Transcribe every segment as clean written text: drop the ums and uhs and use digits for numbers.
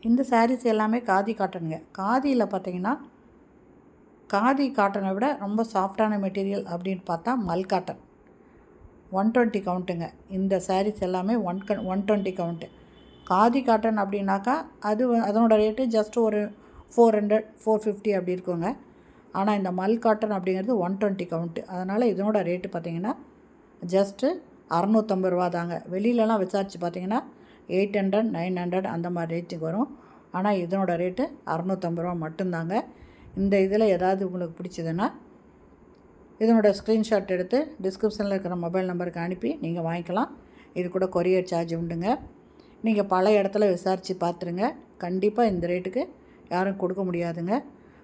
இந்த சாரீஸ் எல்லாமே காதி காட்டனுங்க. காதியில் பார்த்தீங்கன்னா காதி காட்டனை விட ரொம்ப சாஃப்டான மெட்டீரியல் அப்படின்னு பார்த்தா மல் காட்டன் 120 கவுண்ட்டுங்க. இந்த சாரீஸ் எல்லாமே 120 கவுண்ட்டு. காதி காட்டன் அப்படின்னாக்கா அதனோட ரேட்டு ஜஸ்ட் ஒரு 400 450 அப்படி இருக்குங்க. ஆனால் இந்த மல் காட்டன் அப்படிங்கிறது 120 கவுண்ட்டு. அதனால் இதனோட ரேட்டு பார்த்திங்கன்னா ஜஸ்ட்டு 650 ரூபா தாங்க. வெளியிலலாம் விசாரித்து பார்த்திங்கன்னா 800 900 அந்த மாதிரி ரேட்டுக்கு வரும். ஆனால் இதனோட ரேட்டு 650 ரூபா மட்டும்தாங்க. இந்த இதில் ஏதாவது உங்களுக்கு பிடிச்சதுன்னா இதனோட ஸ்க்ரீன்ஷாட் எடுத்து டிஸ்கிரிப்ஷனில் இருக்கிற மொபைல் நம்பருக்கு அனுப்பி நீங்கள் வாங்கிக்கலாம். இது கூட கொரியர் சார்ஜ் உண்டுங்க. நீங்கள் பல இடத்துல விசாரித்து பார்த்துருங்க. கண்டிப்பாக இந்த ரேட்டுக்கு யாரும் கொடுக்க முடியாதுங்க.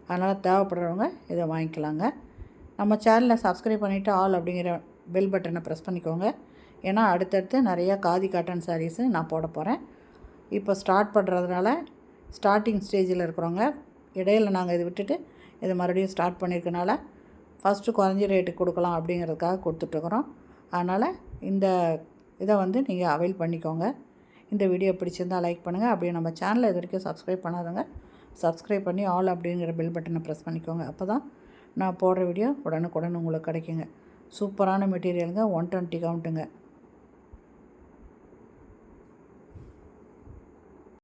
அதனால் தேவைப்படுறவங்க இதை வாங்கிக்கலாங்க. நம்ம சேனலை சப்ஸ்கிரைப் பண்ணிவிட்டு ஆல் அப்படிங்கிற பெல் பட்டனை ப்ரெஸ் பண்ணிக்கோங்க. ஏன்னா அடுத்தடுத்து நிறையா காதி காட்டன் சாரீஸு நான் போட போகிறேன். இப்போ ஸ்டார்ட் பண்ணுறதுனால ஸ்டார்டிங் ஸ்டேஜில் இருக்கிறவங்க இடையில் நாங்கள் இதை விட்டுட்டு இதை மறுபடியும் ஸ்டார்ட் பண்ணியிருக்கனால ஃபஸ்ட்டு குறைஞ்ச ரேட்டுக்கு கொடுக்கலாம் அப்படிங்கிறதுக்காக கொடுத்துட்ருக்குறோம். அதனால் இந்த இதை நீங்கள் அவைல் பண்ணிக்கோங்க. இந்த வீடியோ பிடிச்சிருந்தால் லைக் பண்ணுங்கள். அப்படியே நம்ம சேனலை இது வரைக்கும் சப்ஸ்கிரைப் பண்ணாதவங்க சப்ஸ்கிரைப் பண்ணி ஆல் அப்படிங்கிற பெல் பட்டனை ப்ரெஸ் பண்ணிக்கோங்க. அப்போ தான் நான் போடுற வீடியோ உடனுக்குடன் உங்களுக்கு கிடைக்குங்க. சூப்பரான மெட்டீரியலுங்க. 120 கவுண்ட்டுங்க.